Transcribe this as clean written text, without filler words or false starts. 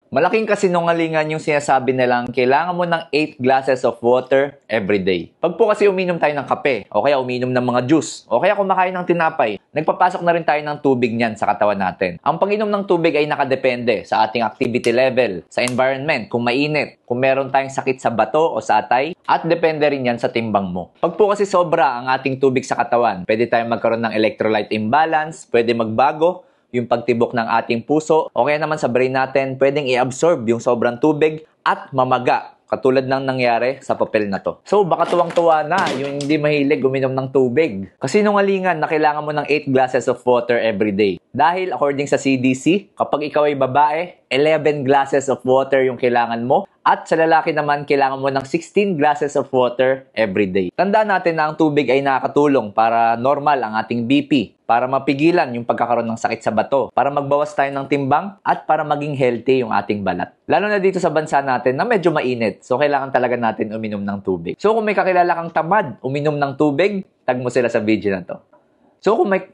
Malaking kasinungalingan yung sinasabi nilang kailangan mo ng 8 glasses of water every day. Pag po kasi uminom tayo ng kape, o kaya uminom ng mga juice, o kaya kumakain ng tinapay, nagpapasok na rin tayo ng tubig niyan sa katawan natin. Ang pag-inom ng tubig ay nakadepende sa ating activity level, sa environment, kung mainit, kung meron tayong sakit sa bato o sa atay, at depende rin yan sa timbang mo. Pag po kasi sobra ang ating tubig sa katawan, pwede tayong magkaroon ng electrolyte imbalance, pwede magbago yung pagtibok ng ating puso, o kaya naman sa brain natin, pwedeng i-absorb yung sobrang tubig at mamaga, katulad ng nangyari sa papel na to. So, baka tuwang-tuwa na yung hindi mahilig uminom ng tubig. Kasi nungalingan na kailangan mo ng 8 glasses of water every day. Dahil according sa CDC, kapag ikaw ay babae, 11 glasses of water yung kailangan mo. At sa lalaki naman, kailangan mo ng 16 glasses of water every day. Tandaan natin na ang tubig ay nakakatulong para normal ang ating BP, para mapigilan yung pagkakaroon ng sakit sa bato, para magbawas tayo ng timbang, at para maging healthy yung ating balat. Lalo na dito sa bansa natin na medyo mainit, so kailangan talaga natin uminom ng tubig. So kung may kakilala kang tamad uminom ng tubig, tag mo sila sa video na to. So kung may